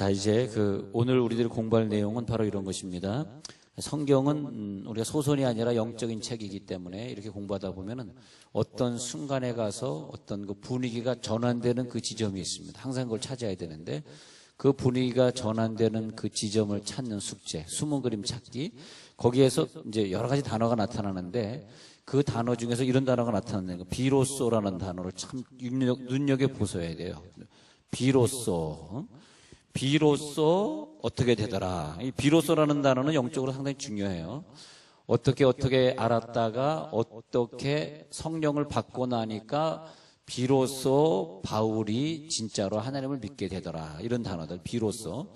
자, 이제 오늘 우리들이 공부할 내용은 바로 이런 것입니다. 성경은 우리가 소설이 아니라 영적인 책이기 때문에 이렇게 공부하다 보면은 어떤 순간에 가서 어떤 그 분위기가 전환되는 그 지점이 있습니다. 항상 그걸 찾아야 되는데 그 분위기가 전환되는 그 지점을 찾는 숙제, 숨은 그림 찾기. 거기에서 이제 여러 가지 단어가 나타나는데 그 단어 중에서 이런 단어가 나타나는 거, 비로소라는 단어를 참 눈여겨보셔야 돼요. 비로소. 비로소 어떻게 되더라. 이 비로소라는 단어는 영적으로 상당히 중요해요. 어떻게 알았다가 어떻게 성령을 받고 나니까 비로소 바울이 진짜로 하나님을 믿게 되더라. 이런 단어들. 비로소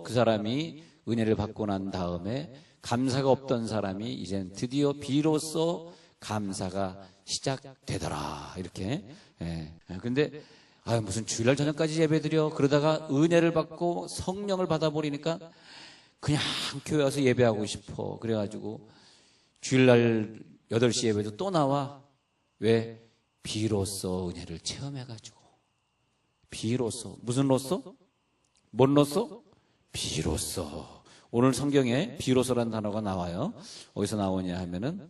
그 사람이 은혜를 받고 난 다음에 감사가 없던 사람이 이젠 드디어 비로소 감사가 시작되더라. 이렇게. 근데 무슨 주일날 저녁까지 예배드려. 그러다가 은혜를 받고 성령을 받아버리니까 그냥 교회 와서 예배하고 싶어. 그래가지고 주일날 8시 예배도 또 나와. 왜? 비로소 은혜를 체험해가지고. 비로소. 무슨 로소? 뭔 로소? 비로소. 오늘 성경에 비로소라는 단어가 나와요. 어디서 나오냐 하면은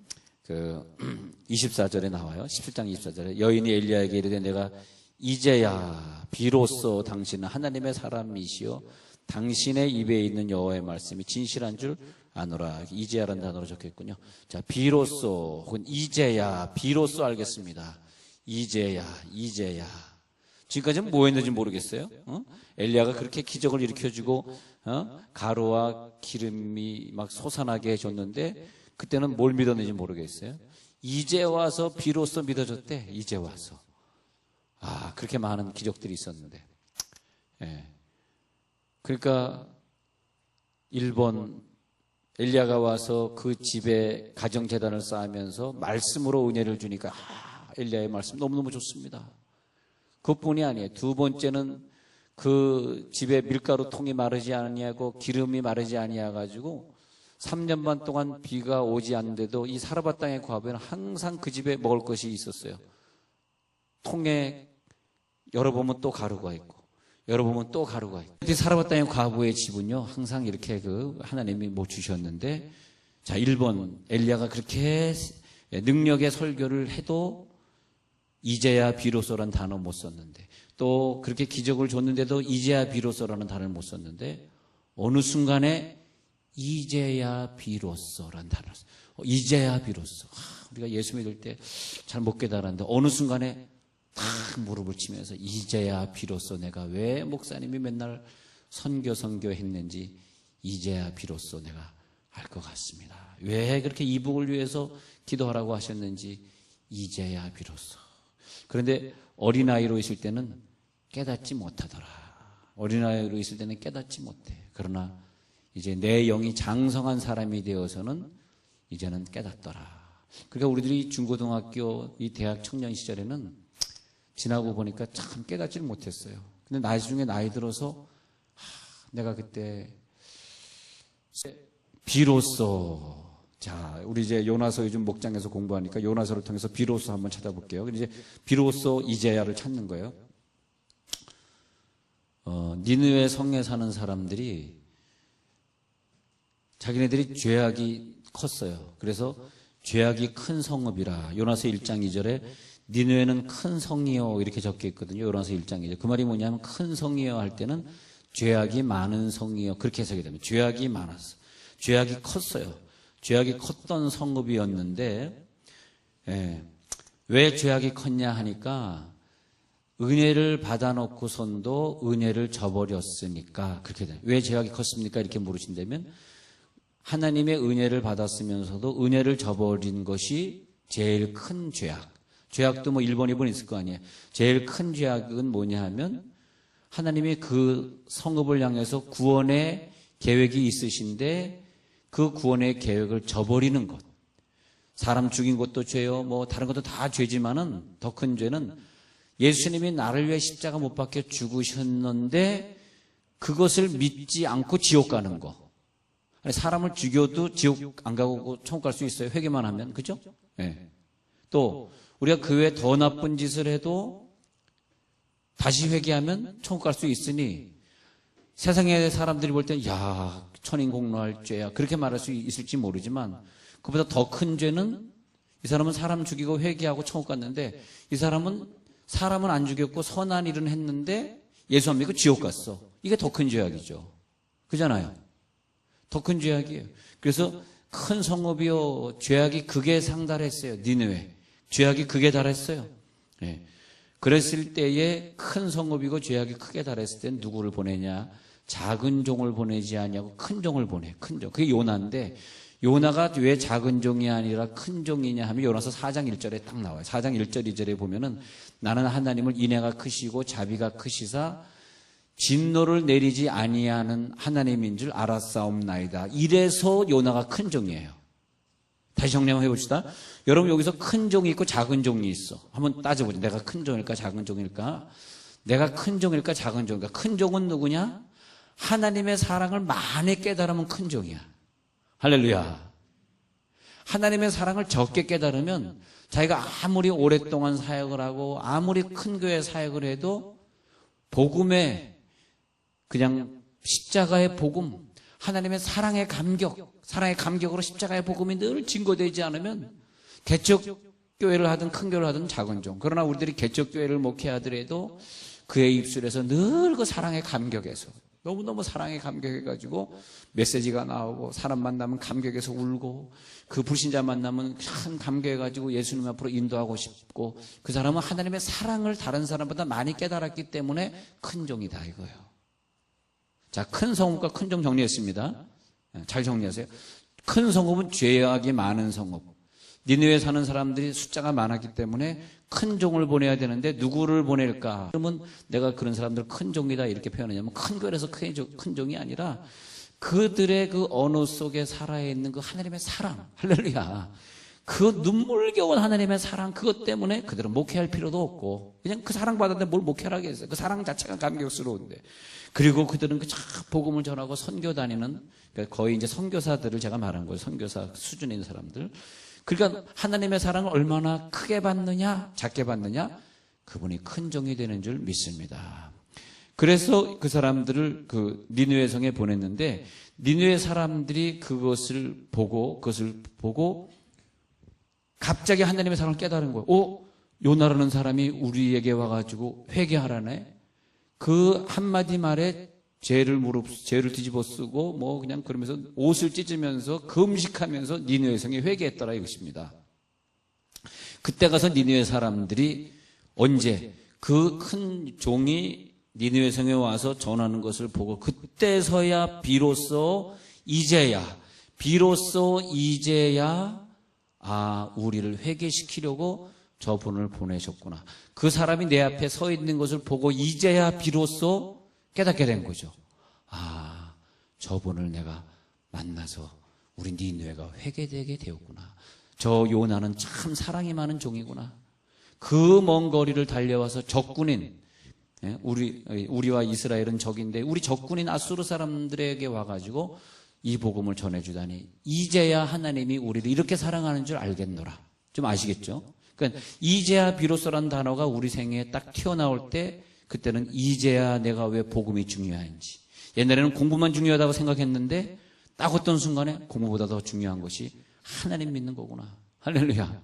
24절에 나와요. 17장 24절에 여인이 엘리야에게 이르되 내가 이제야 비로소 당신은 하나님의 사람이시요 당신의 입에 있는 여호와의 말씀이 진실한 줄 아노라. 이제야라는 단어로 적혀있군요. 자, 비로소 혹은 이제야 비로소 알겠습니다. 이제야. 지금까지는 뭐 했는지 모르겠어요. 엘리야가 그렇게 기적을 일으켜주고 가루와 기름이 막 솟아나게 해줬는데 그때는 뭘 믿었는지 모르겠어요. 이제 와서 비로소 믿어줬대. 이제 와서. 그렇게 많은 기적들이 있었는데. 그러니까 일본 엘리야가 와서 그 집에 가정재단을 쌓으면서 말씀으로 은혜를 주니까 엘리야의 말씀 너무너무 좋습니다. 그것뿐이 아니에요. 두 번째는 그 집에 밀가루 통이 마르지 아니하고 기름이 마르지 아니해가지고 3년 반 동안 비가 오지 않는데도 이 사르밧 땅의 과부에는 항상 그 집에 먹을 것이 있었어요. 통에 열어보면 또 가루가 있고 열어보면 또 가루가 있고. 사르밧 땅의 과부의 집은요 항상 이렇게 하나님이 뭐 주셨는데, 자, 일본 엘리야가 그렇게 능력의 설교를 해도 이제야 비로소라는 단어 못 썼는데, 또 그렇게 기적을 줬는데도 이제야 비로소라는 단어를 못 썼는데, 어느 순간에 이제야 비로소라는 단어를 썼어요. 이제야 비로소. 우리가 예수 믿을 때 잘 못 깨달았는데 어느 순간에 탁 무릎을 치면서 이제야 비로소 내가 왜 목사님이 맨날 선교 했는지 이제야 비로소 내가 알 것 같습니다. 왜 그렇게 이북을 위해서 기도하라고 하셨는지 이제야 비로소. 그런데 어린아이로 있을 때는 깨닫지 못하더라. 어린아이로 있을 때는 깨닫지 못해. 그러나 이제 내 영이 장성한 사람이 되어서는 이제는 깨닫더라. 그러니까 우리들이 중고등학교, 이 대학 청년 시절에는 지나고 보니까 참 깨닫지를 못했어요. 근데 나중에 나이 들어서 내가 그때 비로소, 자, 우리 이제 요나서 요즘 목장에서 공부하니까 요나서를 통해서 비로소 한번 찾아볼게요. 이제 비로소 이제야를 찾는 거예요. 니느웨 성에 사는 사람들이 자기네들이 죄악이 컸어요. 그래서 죄악이 큰 성읍이라. 요나서 1장 2절에 니느웨는 큰 성이요 이렇게 적혀 있거든요. 요나서 1장 2절. 그 말이 뭐냐면 큰 성이요 할 때는 죄악이 많은 성이요 그렇게 해석이 됩니다. 죄악이 많았어. 죄악이 컸어요. 죄악이 컸던 성읍이었는데, 왜 죄악이 컸냐 하니까 은혜를 받아놓고선도 은혜를 저버렸으니까 그렇게 돼요. 왜 죄악이 컸습니까? 이렇게 물으신다면 하나님의 은혜를 받았으면서도 은혜를 저버린 것이 제일 큰 죄악. 죄악도 뭐 1번, 2번 있을 거 아니에요. 제일 큰 죄악은 뭐냐 하면 하나님이 그 성읍을 향해서 구원의 계획이 있으신데 그 구원의 계획을 저버리는 것. 사람 죽인 것도 죄요. 뭐 다른 것도 다 죄지만은 더 큰 죄는 예수님이 나를 위해 십자가 못 박혀 죽으셨는데 그것을 믿지 않고 지옥 가는 거. 사람을 죽여도 지옥 안 가고 천국 갈 수 있어요. 회개만 하면. 그죠? 네. 또 우리가 그 외에 더 나쁜 짓을 해도 다시 회개하면 천국 갈 수 있으니 세상의 사람들이 볼 때는 야, 천인공노할 죄야 그렇게 말할 수 있을지 모르지만 그보다 더 큰 죄는 이 사람은 사람 죽이고 회개하고 천국 갔는데 이 사람은 사람은 안 죽였고 선한 일은 했는데 예수 안 믿고 지옥 갔어. 이게 더 큰 죄악이죠. 그잖아요. 더 큰 죄악이에요. 그래서 큰 성읍이요 죄악이 극에 상달했어요. 니느웨 죄악이 극에 달했어요. 네. 그랬을 때에 큰 성읍이고 죄악이 크게 달했을 때 누구를 보내냐? 작은 종을 보내지 않냐고 큰 종을 보내. 큰 종. 그게 요나인데 요나가 왜 작은 종이 아니라 큰 종이냐 하면 요나서 4장 1절에 딱 나와요. 4장 1절 2절에 보면은 나는 하나님을 인애가 크시고 자비가 크시사 진노를 내리지 아니하는 하나님인 줄 알았사옵나이다. 이래서 요나가 큰 종이에요. 다시 정리 한번 해봅시다. 여러분 여기서 큰 종이 있고 작은 종이 있어. 한번 따져보죠. 내가 큰 종일까 작은 종일까? 내가 큰 종일까 작은 종일까? 큰 종은 누구냐? 하나님의 사랑을 많이 깨달으면 큰 종이야. 할렐루야. 하나님의 사랑을 적게 깨달으면 자기가 아무리 오랫동안 사역을 하고 아무리 큰 교회 사역을 해도 복음의 그냥 십자가의 복음, 하나님의 사랑의 감격으로 십자가의 복음이 늘 증거되지 않으면 개척교회를 하든 큰 교회를 하든 작은 종. 그러나 우리들이 개척교회를 목회하더라도 그의 입술에서 늘 그 사랑의 감격에서 너무너무 사랑에 감격해가지고 메시지가 나오고 사람 만나면 감격해서 울고 그 불신자 만나면 참 감격해가지고 예수님 앞으로 인도하고 싶고 그 사람은 하나님의 사랑을 다른 사람보다 많이 깨달았기 때문에 큰 종이다 이거예요. 자, 큰 성읍과 큰 종 정리했습니다. 잘 정리하세요. 큰 성읍은 죄악이 많은 성읍. 니느웨에 사는 사람들이 숫자가 많았기 때문에 큰 종을 보내야 되는데 누구를 보낼까? 그러면 내가 그런 사람들 큰 종이다 이렇게 표현하냐면 큰 교회에서 큰 종이 아니라 그들의 그 언어 속에 살아있는 그 하나님의 사랑, 할렐루야. 그 눈물겨운 하나님의 사랑 그것 때문에 그들은 목회할 필요도 없고 그냥 그 사랑 받았는데 뭘 목회하겠어요. 그 사랑 자체가 감격스러운데. 그리고 그들은 그 복음을 전하고 선교 다니는 그러니까 거의 이제 선교사들을 제가 말한 거예요. 선교사 수준에 있는 사람들. 그러니까 하나님의 사랑을 얼마나 크게 받느냐 작게 받느냐 그분이 큰 종이 되는 줄 믿습니다. 그래서 그 사람들을 그 니느웨 성에 보냈는데 니느웨 사람들이 그것을 보고 갑자기 하나님의 사랑을 깨달은 거예요. 요나라는 사람이 우리에게 와가지고 회개하라네. 그 한마디 말에 죄를 뒤집어 쓰고 뭐 그냥 그러면서 옷을 찢으면서 금식하면서 니느웨 성에 회개했더라 이것입니다. 그때 가서 니느웨 사람들이 언제 그 큰 종이 니느웨 성에 와서 전하는 것을 보고 그때서야 비로소 이제야 우리를 회개시키려고 저분을 보내셨구나. 그 사람이 내 앞에 서 있는 것을 보고 이제야 비로소 깨닫게 된 거죠. 저분을 내가 만나서 우리 니느웨가 회개되게 되었구나. 저 요나는 참 사랑이 많은 종이구나. 그 먼 거리를 달려와서 적군인 우리와 이스라엘은 적인데 우리 적군인 아수르 사람들에게 와가지고 이 복음을 전해주다니 이제야 하나님이 우리를 이렇게 사랑하는 줄 알겠노라. 좀 아시겠죠? 그러니까 이제야 비로소란 단어가 우리 생애에 딱 튀어나올 때 그때는 이제야 내가 왜 복음이 중요한지. 옛날에는 공부만 중요하다고 생각했는데 딱 어떤 순간에 공부보다 더 중요한 것이 하나님 믿는 거구나. 할렐루야.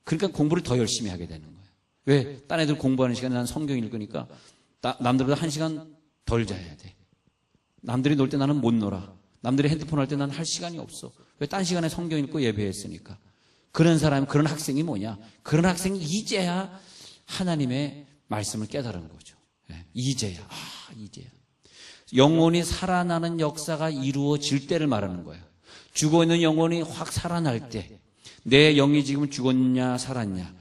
그러니까 공부를 더 열심히 하게 되는 거예요. 왜? 딴 애들 공부하는 시간에 난 성경 읽으니까 남들보다 1시간 덜 자야 돼. 남들이 놀 때 나는 못 놀아. 남들이 핸드폰 할 때 나는 할 시간이 없어. 왜? 딴 시간에 성경 읽고 예배했으니까. 그런 사람, 그런 학생이 뭐냐? 그런 학생이 이제야 하나님의 말씀을 깨달은 거죠. 이제야. 영혼이 살아나는 역사가 이루어질 때를 말하는 거예요. 죽어있는 영혼이 확 살아날 때 내 영이 지금 죽었냐 살았냐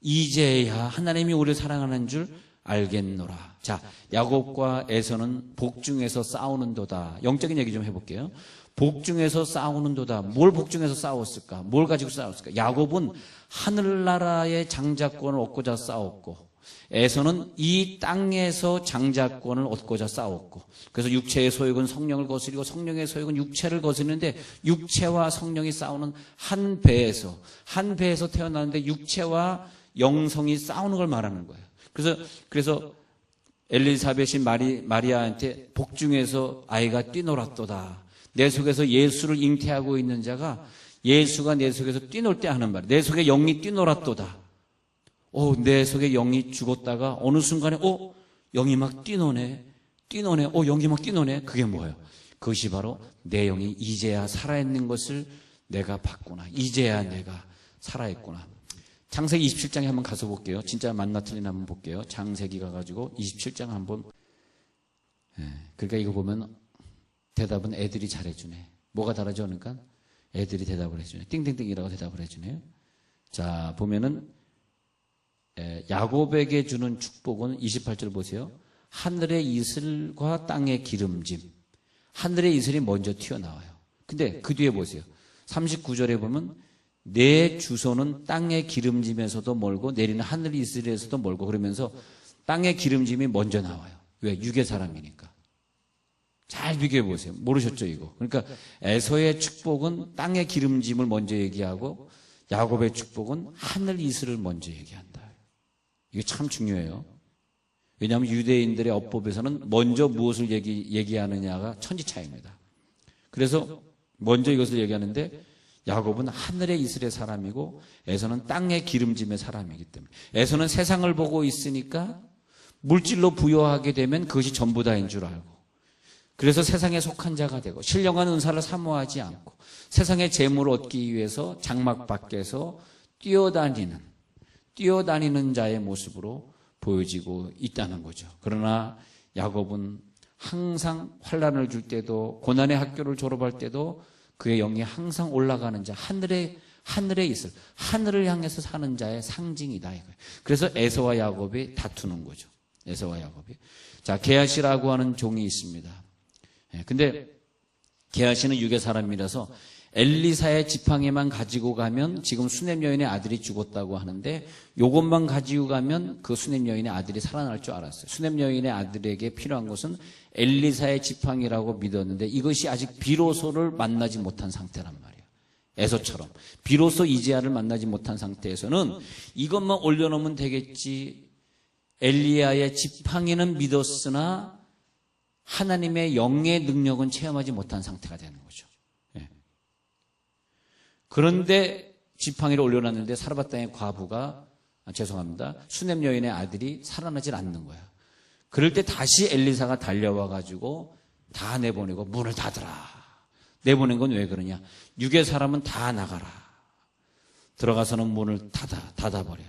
이제야 하나님이 우리를 사랑하는 줄 알겠노라. 자, 야곱과 에서는 복중에서 싸우는도다. 영적인 얘기 좀 해볼게요. 복중에서 싸우는도다. 뭘 복중에서 싸웠을까? 뭘 가지고 싸웠을까? 야곱은 하늘나라의 장자권을 얻고자 싸웠고 에서는 이 땅에서 장자권을 얻고자 싸웠고 그래서 육체의 소욕은 성령을 거스리고 성령의 소욕은 육체를 거스리는데 육체와 성령이 싸우는 한 배에서 태어나는데 육체와 영성이 싸우는 걸 말하는 거예요. 그래서 엘리사벳이 마리아한테 복중에서 아이가 뛰놀았도다. 내 속에서 예수를 잉태하고 있는 자가 예수가 내 속에서 뛰놀 때 하는 말. 내 속에 영이 뛰놀았도다. 내 속에 영이 죽었다가 어느 순간에 영이 막 뛰노네. 영이 막 뛰노네. 그게 뭐예요? 그것이 바로 내 영이 이제야 살아있는 것을 내가 봤구나. 이제야 내가 살아있구나. 창세기 27장에 한번 가서 볼게요. 진짜 맞나 틀리나 한번 볼게요. 창세기 가가지고 27장 한번. 그러니까 이거 보면 대답은 애들이 잘해주네. 뭐가 달라져? 그러니까 애들이 대답을 해주네. 띵띵띵이라고 대답을 해주네요. 자, 보면은 야곱에게 주는 축복은 28절 보세요. 하늘의 이슬과 땅의 기름짐. 하늘의 이슬이 먼저 튀어나와요. 근데 그 뒤에 보세요. 39절에 보면 내 주소는 땅의 기름짐에서도 멀고 내리는 하늘 이슬에서도 멀고 그러면서 땅의 기름짐이 먼저 나와요. 왜? 육의 사람이니까. 잘 비교해 보세요. 모르셨죠 이거? 그러니까 에서의 축복은 땅의 기름짐을 먼저 얘기하고 야곱의 축복은 하늘 이슬을 먼저 얘기한다. 이게 참 중요해요. 왜냐하면 유대인들의 어법에서는 먼저 무엇을 얘기하느냐가 천지차이입니다. 그래서 먼저 이것을 얘기하는데 야곱은 하늘의 이슬의 사람이고 에서는 땅의 기름짐의 사람이기 때문에 에서는 세상을 보고 있으니까 물질로 부여하게 되면 그것이 전부 다인 줄 알고 그래서 세상에 속한 자가 되고 신령한 은사를 사모하지 않고 세상의 재물을 얻기 위해서 장막 밖에서 뛰어다니는 자의 모습으로 보여지고 있다는 거죠. 그러나 야곱은 항상 환난을 줄 때도 고난의 학교를 졸업할 때도 그의 영이 항상 올라가는 자, 하늘에 있을 하늘을 향해서 사는 자의 상징이다 이거예요. 그래서 에서와 야곱이 다투는 거죠. 에서와 야곱이. 자, 게하시라고 하는 종이 있습니다. 근데 게하시는 육의 사람이라서 엘리사의 지팡이만 가지고 가면 지금 수넴 여인의 아들이 죽었다고 하는데 요것만 가지고 가면 그 수넴 여인의 아들이 살아날 줄 알았어요. 수넴 여인의 아들에게 필요한 것은 엘리사의 지팡이라고 믿었는데 이것이 아직 비로소를 만나지 못한 상태란 말이에요. 에서처럼 비로소 이제야를 만나지 못한 상태에서는 이것만 올려놓으면 되겠지. 엘리야의 지팡이는 믿었으나 하나님의 영의 능력은 체험하지 못한 상태가 되는 거죠. 그런데 지팡이를 올려놨는데 사르밧 땅의 과부가 수넴 여인의 아들이 살아나질 않는 거야. 그럴 때 다시 엘리사가 달려와가지고 다 내보내고 문을 닫으라. 내보낸 건 왜 그러냐? 육의 사람은 다 나가라. 들어가서는 문을 닫아버려요.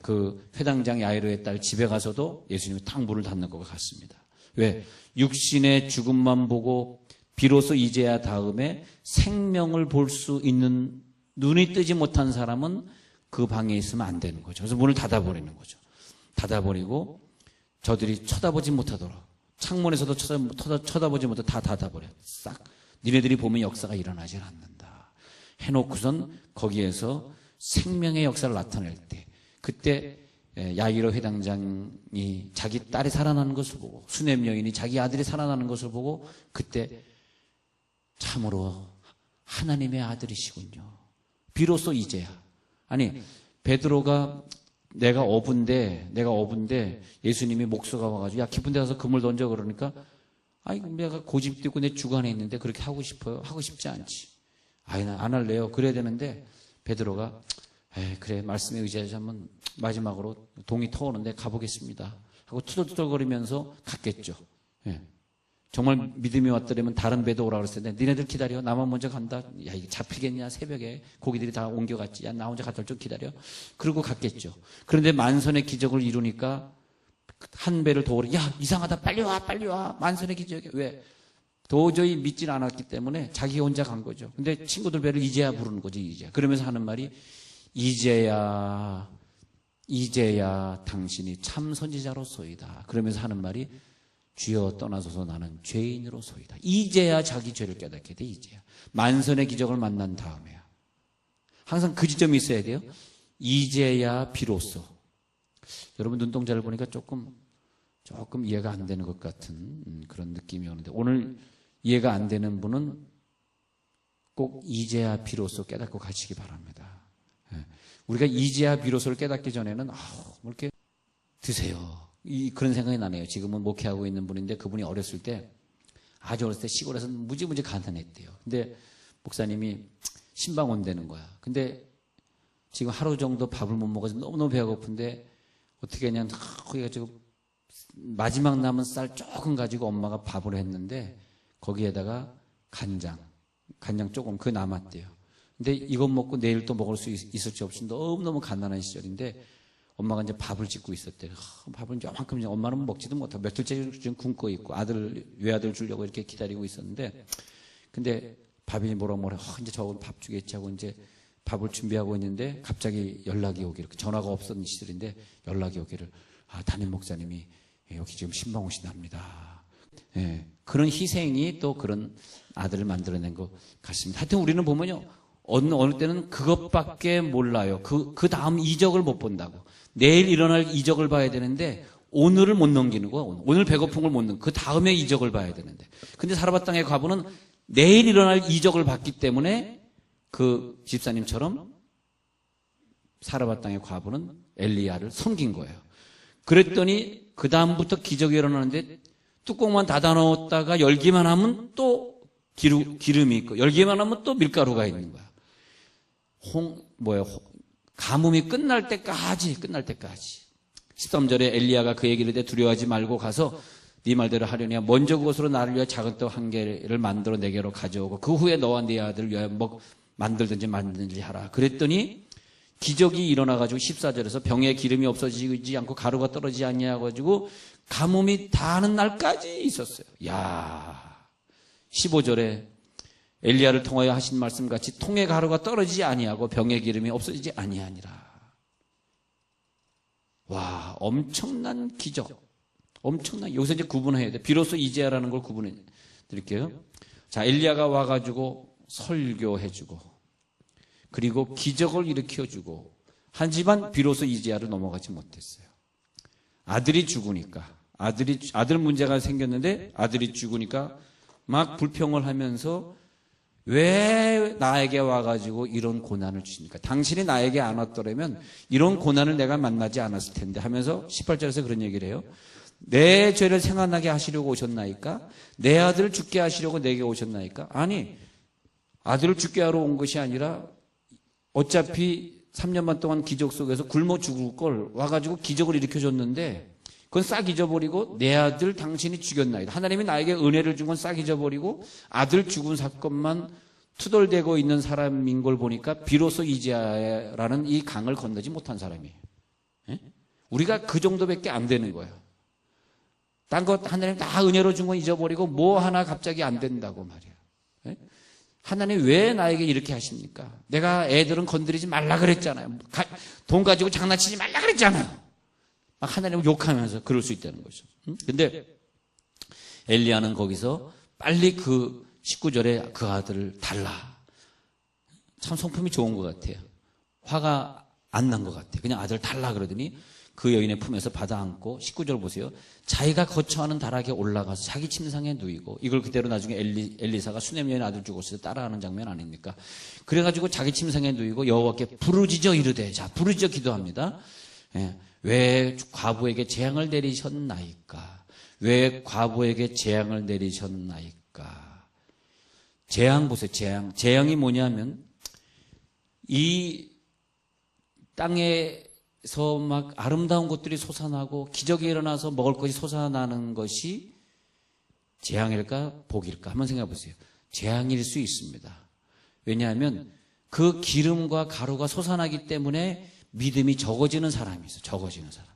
그 회당장 야이로의 딸 집에 가서도 예수님이 탁 문을 닫는 것 같습니다. 왜? 육신의 죽음만 보고 비로소 이제야 다음에 생명을 볼 수 있는 눈이 뜨지 못한 사람은 그 방에 있으면 안 되는 거죠. 그래서 문을 닫아버리는 거죠. 닫아버리고 저들이 쳐다보지 못하도록 창문에서도 쳐다보지 못하도록 다 닫아버려. 싹. 니네들이 보면 역사가 일어나질 않는다. 해놓고선 거기에서 생명의 역사를 나타낼 때 그때 야이로 회당장이 자기 딸이 살아나는 것을 보고 수넴 여인이 자기 아들이 살아나는 것을 보고 그때 참으로 하나님의 아들이시군요. 비로소 이제야. 아니 베드로가 내가 어부인데 예수님이 목수가 와가지고 야 깊은 데 가서 그물 던져 그러니까 아이 내가 고집도 있고 내 주관에 있는데 그렇게 하고 싶어요? 하고 싶지 않지. 아이 나 안 할래요. 그래야 되는데 베드로가 그래 말씀에 의지해서 한번 마지막으로 동이 터오는데 가보겠습니다 하고 투덜투덜거리면서 갔겠죠. 정말 믿음이 왔더라면 다른 배도 오라고 그랬을 텐데 니네들 기다려. 나만 먼저 간다. 야 이게 잡히겠냐 새벽에 고기들이 다 옮겨갔지. 야 나 혼자 갔다 올 좀 기다려. 그러고 갔겠죠. 그런데 만선의 기적을 이루니까 한 배를 더 오래. 야 이상하다. 빨리 와. 만선의 기적이 왜? 도저히 믿질 않았기 때문에 자기 혼자 간 거죠. 근데 친구들 배를 이제야 부르는 거지. 이제야. 그러면서 하는 말이 이제야 당신이 참 선지자로소이다. 그러면서 하는 말이 주여 떠나소서 나는 죄인으로소이다. 이제야 자기 죄를 깨닫게 돼. 이제야 만선의 기적을 만난 다음에야. 항상 그 지점이 있어야 돼요. 이제야 비로소. 여러분 눈동자를 보니까 조금 이해가 안 되는 것 같은 그런 느낌이 오는데 오늘 이해가 안 되는 분은 꼭 이제야 비로소 깨닫고 가시기 바랍니다. 우리가 이제야 비로소를 깨닫기 전에는 뭐 이렇게 드세요. 그런 생각이 나네요. 지금은 목회하고 있는 분인데 그분이 어렸을 때, 아주 어렸을 때 시골에서 무지무지 가난했대요. 근데 목사님이 신방 온다는 거야. 근데 지금 하루 정도 밥을 못 먹어서 너무너무 배가 고픈데 어떻게 했냐, 거기가 지금 마지막 남은 쌀 조금 가지고 엄마가 밥을 했는데 거기에다가 간장 조금 그거 남았대요. 근데 이것 먹고 내일 또 먹을 수 있을지 없이 너무너무 가난한 시절인데 엄마가 이제 밥을 짓고 있었대요. 밥을 이만큼 엄마는 먹지도 못하고 며칠째 지금 굶고 있고 외아들 주려고 이렇게 기다리고 있었는데, 근데 밥이 뭐라 이제 저건 밥 주겠지 하고 이제 밥을 준비하고 있는데 갑자기 연락이 오기를, 전화가 없었던 시절인데 연락이 오기를, 담임 목사님이 여기 지금 신방 오신답니다. 예, 그런 희생이 또 그런 아들을 만들어낸 것 같습니다. 하여튼 우리는 보면요, 어느 때는 그것밖에 몰라요. 그 다음 이적을 못 본다고. 내일 일어날 이적을 봐야 되는데 오늘을 못 넘기는 거야. 오늘 배고픈 걸 못 넘기고 그 다음에 이적을 봐야 되는데. 근데 사라밧 땅의 과부는 내일 일어날 이적을 봤기 때문에 그 집사님처럼 사라밧 땅의 과부는 엘리야를 섬긴 거예요. 그랬더니 그 다음부터 기적이 일어나는데 뚜껑만 닫아 넣었다가 열기만 하면 또 기름이 있고 열기만 하면 또 밀가루가 있는 거야. 가뭄이 끝날 때까지 13절에 엘리야가 그에게 이르되 두려워하지 말고 가서 네 말대로 하려니와 먼저 그것으로 나를 위하여 작은 떡 한 개를 만들어 내게로 가져오고 그 후에 너와 네 아들을 위하여 만들든지 하라. 그랬더니 기적이 일어나가지고 14절에서 병에 기름이 없어지지 않고 가루가 떨어지지 아니하고 가뭄이 다하는 날까지 있었어요. 야, 15절에 엘리야를 통하여 하신 말씀같이 통에 가루가 떨어지지 아니하고 병에 기름이 없어지지 아니하니라. 와, 엄청난 기적. 여기서 이제 구분해야 돼. 비로소 이제야라는 걸 구분해 드릴게요. 자, 엘리야가 와가지고 설교해주고, 그리고 기적을 일으켜주고, 하지만 비로소 이제야를 넘어가지 못했어요. 아들이 죽으니까, 아들 문제가 생겼는데 아들이 죽으니까 막 불평을 하면서 왜 나에게 와가지고 이런 고난을 주십니까? 당신이 나에게 안 왔더라면 이런 고난을 내가 만나지 않았을 텐데 하면서 18절에서 그런 얘기를 해요. 내 죄를 생각나게 하시려고 오셨나이까? 내 아들을 죽게 하시려고 내게 오셨나이까? 아니, 아들을 죽게 하러 온 것이 아니라 어차피 3년 반 동안 기적 속에서 굶어 죽을 걸 와가지고 기적을 일으켜줬는데 그건 싹 잊어버리고 내 아들 당신이 죽였나이다. 하나님이 나에게 은혜를 준 건 싹 잊어버리고 아들 죽은 사건만 투덜대고 있는 사람인 걸 보니까 비로소 이제야라는 이 강을 건너지 못한 사람이에요. 예? 우리가 그 정도밖에 안 되는 거예요. 딴 것 하나님 다 은혜로 준 건 잊어버리고 뭐 하나 갑자기 안 된다고 말이에요. 예? 하나님 왜 나에게 이렇게 하십니까? 내가 애들은 건드리지 말라 그랬잖아요. 돈 가지고 장난치지 말라 그랬잖아요. 막 하나님을 욕하면서 그럴 수 있다는 거죠. 근데 엘리야는 거기서 빨리 그 19절에 그 아들을 달라. 참 성품이 좋은 것 같아요. 화가 안 난 것 같아요. 그냥 아들 달라 그러더니 그 여인의 품에서 받아 안고 19절 보세요. 자기가 거처하는 다락에 올라가서 자기 침상에 누이고, 이걸 그대로 나중에 엘리사가 수넴 여인 아들 죽었을 때 따라하는 장면 아닙니까? 그래가지고 자기 침상에 누이고 여호와께 부르짖어 이르되, 자, 부르짖어 기도합니다. 예. 왜 과부에게 재앙을 내리셨나이까? 왜 과부에게 재앙을 내리셨나이까? 재앙 보세요, 재앙. 재앙이 뭐냐면, 이 땅에서 막 아름다운 것들이 솟아나고 기적이 일어나서 먹을 것이 솟아나는 것이 재앙일까, 복일까? 한번 생각해 보세요. 재앙일 수 있습니다. 왜냐하면 그 기름과 가루가 솟아나기 때문에 믿음이 적어지는 사람이 있어요. 적어지는 사람.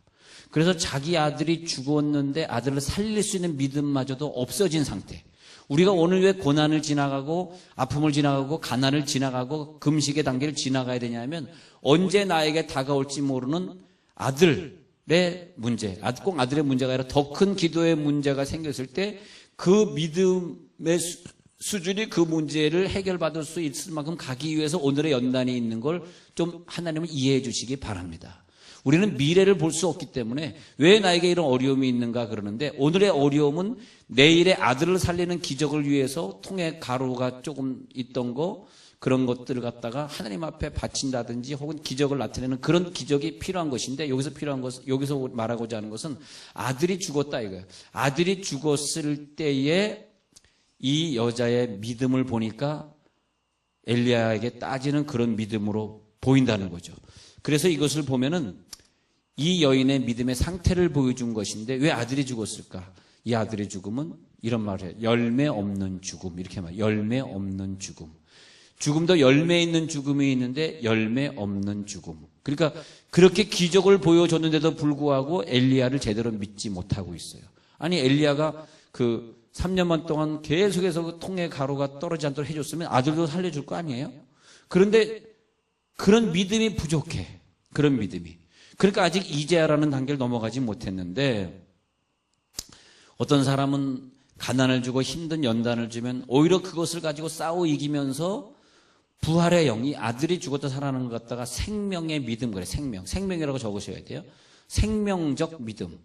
그래서 자기 아들이 죽었는데 아들을 살릴 수 있는 믿음마저도 없어진 상태. 우리가 오늘 왜 고난을 지나가고 아픔을 지나가고 가난을 지나가고 금식의 단계를 지나가야 되냐면 언제 나에게 다가올지 모르는 아들의 문제, 꼭 아들의 문제가 아니라 더 큰 기도의 문제가 생겼을 때 그 믿음의 수준이 그 문제를 해결받을 수 있을 만큼 가기 위해서 오늘의 연단이 있는 걸 좀 하나님을 이해해 주시기 바랍니다. 우리는 미래를 볼 수 없기 때문에 왜 나에게 이런 어려움이 있는가 그러는데, 오늘의 어려움은 내일의 아들을 살리는 기적을 위해서 통에 가루가 조금 있던 거, 그런 것들을 갖다가 하나님 앞에 바친다든지 혹은 기적을 나타내는 그런 기적이 필요한 것인데, 여기서 필요한 것은, 여기서 말하고자 하는 것은 아들이 죽었다 이거예요. 아들이 죽었을 때에 이 여자의 믿음을 보니까 엘리야에게 따지는 그런 믿음으로 보인다는 거죠. 그래서 이것을 보면은 이 여인의 믿음의 상태를 보여준 것인데, 왜 아들이 죽었을까? 이 아들의 죽음은 이런 말을 해요. 열매 없는 죽음. 이렇게 말해요. 열매 없는 죽음. 죽음도 열매 있는 죽음이 있는데 열매 없는 죽음. 그러니까 그렇게 기적을 보여줬는데도 불구하고 엘리야를 제대로 믿지 못하고 있어요. 아니, 엘리야가 그 3년 반 동안 계속해서 그 통에 가루가 떨어지지 않도록 해줬으면 아들도 살려줄 거 아니에요? 그런데 그런 믿음이 부족해. 그런 믿음이. 그러니까 아직 이제야라는 단계를 넘어가지 못했는데, 어떤 사람은 가난을 주고 힘든 연단을 주면 오히려 그것을 가지고 싸워 이기면서 부활의 영이, 아들이 죽었다 살아나는 것 같다가 생명의 믿음, 그래, 생명이라고 적으셔야 돼요. 생명적 믿음.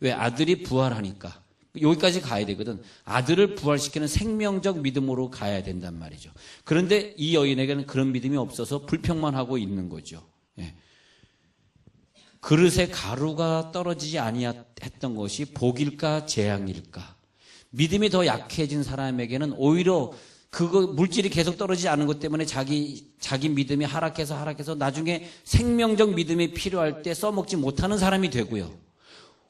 왜? 아들이 부활하니까. 여기까지 가야 되거든. 아들을 부활시키는 생명적 믿음으로 가야 된단 말이죠. 그런데 이 여인에게는 그런 믿음이 없어서 불평만 하고 있는 거죠. 예. 그릇에 가루가 떨어지지 아니했던 것이 복일까 재앙일까? 믿음이 더 약해진 사람에게는 오히려 그거 물질이 계속 떨어지지 않은 것 때문에 자기 믿음이 하락해서 나중에 생명적 믿음이 필요할 때 써먹지 못하는 사람이 되고요.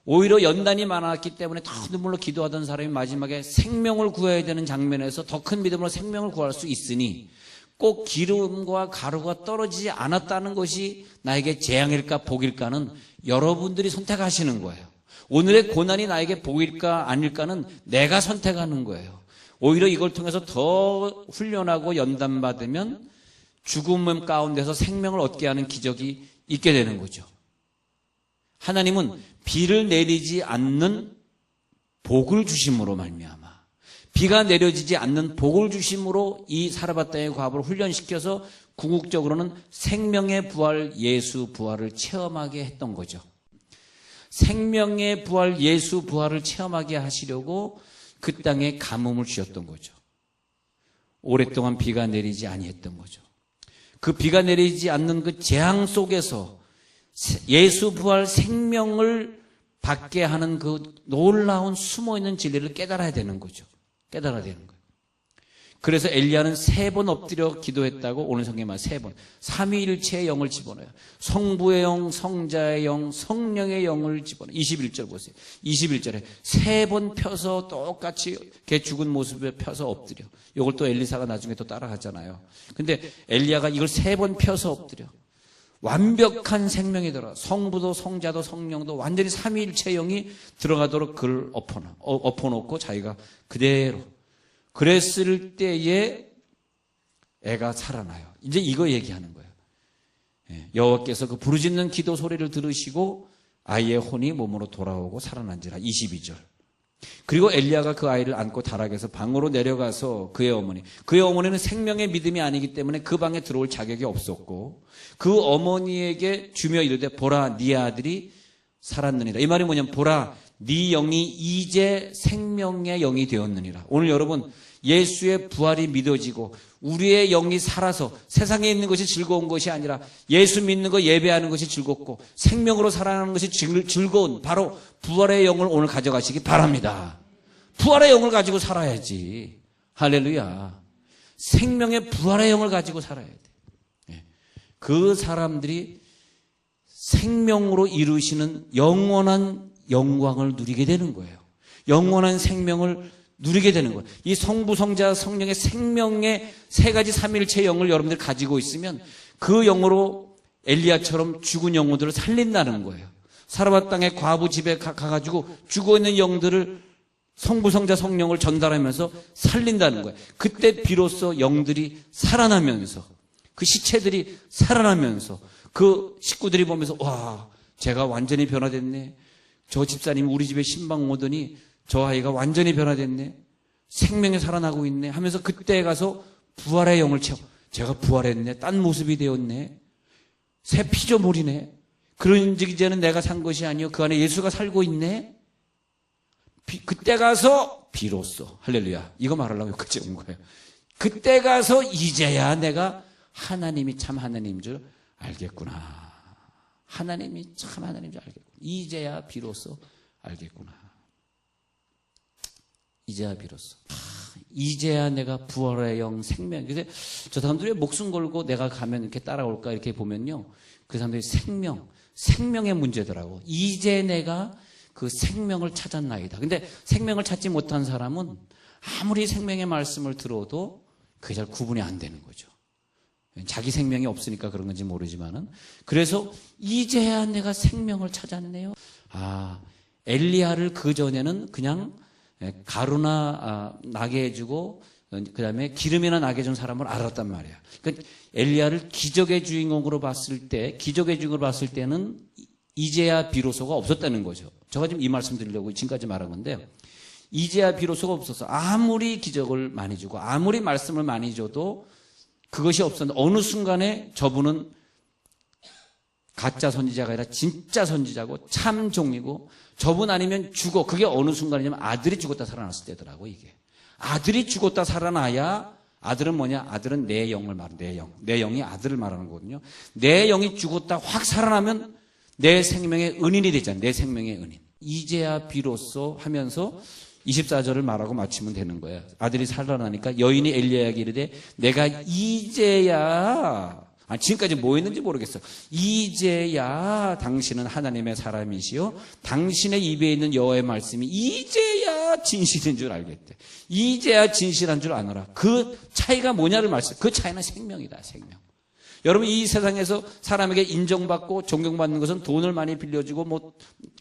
오히려 연단이 많았기 때문에 더 눈물로 기도하던 사람이 마지막에 생명을 구해야 되는 장면에서 더 큰 믿음으로 생명을 구할 수 있으니, 꼭 기름과 가루가 떨어지지 않았다는 것이 나에게 재앙일까 복일까는 여러분들이 선택하시는 거예요. 오늘의 고난이 나에게 복일까 아닐까는 내가 선택하는 거예요. 오히려 이걸 통해서 더 훈련하고 연단받으면 죽음 가운데서 생명을 얻게 하는 기적이 있게 되는 거죠. 하나님은 비를 내리지 않는 복을 주심으로 말미암아, 비가 내려지지 않는 복을 주심으로 이 사르밧 땅의 과부를 훈련시켜서 궁극적으로는 생명의 부활, 예수 부활을 체험하게 했던 거죠. 생명의 부활, 예수 부활을 체험하게 하시려고 그 땅에 가뭄을 주셨던 거죠. 오랫동안 비가 내리지 아니했던 거죠. 그 비가 내리지 않는 그 재앙 속에서 예수 부활 생명을 받게 하는 그 놀라운 숨어있는 진리를 깨달아야 되는 거죠. 깨달아야 되는 거예요. 그래서 엘리야는 3번 엎드려 기도했다고 오늘 성경에 말 3번. 삼위일체의 영을 집어넣어요. 성부의 영, 성자의 영, 성령의 영을 집어넣어요. 21절 보세요. 21절에 3번 펴서 똑같이 걔 죽은 모습에 펴서 엎드려. 이걸 또 엘리사가 나중에 또 따라하잖아요. 근데 엘리야가 이걸 3번 펴서 엎드려. 완벽한 생명이 들어가. 성부도 성자도 성령도 완전히 삼위일체 영이 들어가도록 그를 엎어놓고 자기가 그대로. 그랬을 때에 애가 살아나요. 이제 이거 얘기하는 거예요. 여호와께서 그 부르짖는 기도 소리를 들으시고 아이의 혼이 몸으로 돌아오고 살아난지라. 22절. 그리고 엘리야가 그 아이를 안고 다락에서 방으로 내려가서 그의 어머니는 생명의 믿음이 아니기 때문에 그 방에 들어올 자격이 없었고, 그 어머니에게 주며 이르되 보라 네 아들이 살았느니라. 이 말이 뭐냐면 보라 네 영이 이제 생명의 영이 되었느니라. 오늘 여러분 예수의 부활이 믿어지고 우리의 영이 살아서 세상에 있는 것이 즐거운 것이 아니라 예수 믿는 거 예배하는 것이 즐겁고 생명으로 살아가는 것이 즐거운 바로 부활의 영을 오늘 가져가시기 바랍니다. 부활의 영을 가지고 살아야지. 할렐루야. 생명의 부활의 영을 가지고 살아야 돼. 그 사람들이 생명으로 이루시는 영원한 영광을 누리게 되는 거예요. 영원한 생명을 누리게 되는 거예요. 이 성부, 성자, 성령의 생명의 3가지 삼위일체 영을 여러분들이 가지고 있으면 그 영으로 엘리야처럼 죽은 영혼들을 살린다는 거예요. 사르밧 땅의 과부 집에 가가지고 죽어있는 영들을 성부, 성자, 성령을 전달하면서 살린다는 거예요. 그때 비로소 영들이 살아나면서 그 시체들이 살아나면서 그 식구들이 보면서 와, 제가 완전히 변화됐네. 저 집사님이 우리 집에 신방 오더니 저 아이가 완전히 변화됐네. 생명이 살아나고 있네 하면서 그때 가서 부활의 영을 채워. 제가 부활했네. 딴 모습이 되었네. 새 피조물이네. 그런즉 이제는 내가 산 것이 아니요 그 안에 예수가 살고 있네. 그때 가서 비로소 할렐루야. 이거 말하려고 여기까지 온 거예요. 그때 가서 이제야 내가 하나님이 참 하나님인 줄 알겠구나. 하나님이 참 하나님인 줄 알겠구나. 이제야 비로소 알겠구나. 이제야 비로소. 이제야 내가 부활의 영 생명. 그래서 저 사람들이 목숨 걸고 내가 가면 이렇게 따라올까 이렇게 보면요. 그 사람들이 생명의 문제더라고. 이제 내가 그 생명을 찾았나이다. 근데 생명을 찾지 못한 사람은 아무리 생명의 말씀을 들어도 그게 잘 구분이 안 되는 거죠. 자기 생명이 없으니까 그런 건지 모르지만은. 그래서 이제야 내가 생명을 찾았네요. 엘리야를 그 전에는 그냥 가루나 나게 해주고 그 다음에 기름이나 나게 해준 사람을 알았단 말이야. 그러니까 엘리야를 기적의 주인공으로 봤을 때는 이제야 비로소가 없었다는 거죠. 제가 지금 이 말씀 드리려고 지금까지 말한 건데, 이제야 비로소가 없어서 아무리 기적을 많이 주고 아무리 말씀을 많이 줘도 그것이 없었는데 어느 순간에 저분은 가짜 선지자가 아니라 진짜 선지자고 참 종이고 저분 아니면 죽어. 그게 어느 순간이냐면 아들이 죽었다 살아났을 때더라고. 이게 아들이 죽었다 살아나야, 아들은 뭐냐? 아들은 내 영을 말하는, 내 영이 아들을 말하는 거거든요. 내 영이 죽었다 확 살아나면 내 생명의 은인이 되잖아요. 내 생명의 은인. 이제야 비로소 하면서 24절을 말하고 마치면 되는 거예요. 아들이 살아나니까 여인이 엘리야에게 이르되 내가 이제야, 지금까지 뭐 했는지 모르겠어. 이제야 당신은 하나님의 사람이시요 당신의 입에 있는 여호와의 말씀이 이제야 진실인 줄 알겠대. 이제야 진실한 줄 아노라. 그 차이가 뭐냐를 말씀. 그 차이는 생명이다. 생명. 여러분, 이 세상에서 사람에게 인정받고 존경받는 것은 돈을 많이 빌려주고 뭐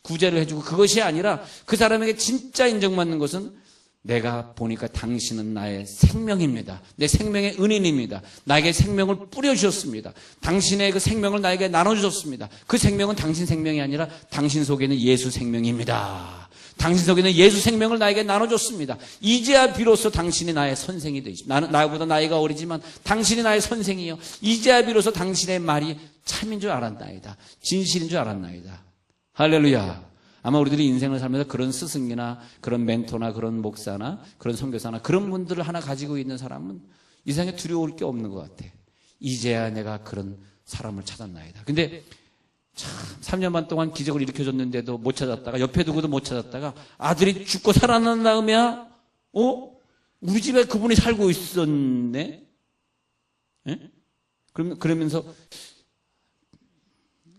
구제를 해주고 그것이 아니라, 그 사람에게 진짜 인정받는 것은 내가 보니까 당신은 나의 생명입니다. 내 생명의 은인입니다. 나에게 생명을 뿌려주셨습니다. 당신의 그 생명을 나에게 나눠주셨습니다. 그 생명은 당신 생명이 아니라 당신 속에는 예수 생명입니다. 당신 속에는 예수 생명을 나에게 나눠줬습니다. 이제야 비로소 당신이 나의 선생이 되시. 나보다 나이가 어리지만 당신이 나의 선생이요. 이제야 비로소 당신의 말이 참인 줄 알았나이다. 진실인 줄 알았나이다. 할렐루야. 아마 우리들이 인생을 살면서 그런 스승이나 그런 멘토나 그런 목사나 그런 선교사나 그런 분들을 하나 가지고 있는 사람은 이 세상에 두려울 게 없는 것 같아. 이제야 내가 그런 사람을 찾았나이다. 근데 참 3년 반 동안 기적을 일으켜줬는데도 못 찾았다가, 옆에 두고도 못 찾았다가 아들이 죽고 살아난 다음에야 우리 집에 그분이 살고 있었네. 예? 그러면서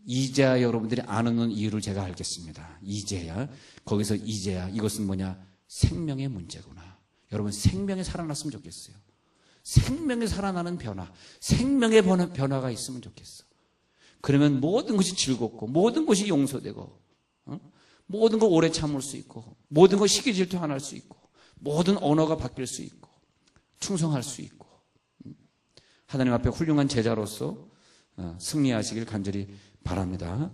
이제야 여러분들이 안 오는 이유를 제가 알겠습니다. 이제야, 거기서 이제야, 이것은 뭐냐? 생명의 문제구나. 여러분, 생명이 살아났으면 좋겠어요. 생명이 살아나는 변화, 생명의 변화가 있으면 좋겠어. 그러면 모든 것이 즐겁고 모든 것이 용서되고 모든 걸 오래 참을 수 있고 모든 것 시기 질투 안 할 수 있고 모든 언어가 바뀔 수 있고 충성할 수 있고 하나님 앞에 훌륭한 제자로서 승리하시길 간절히 바랍니다.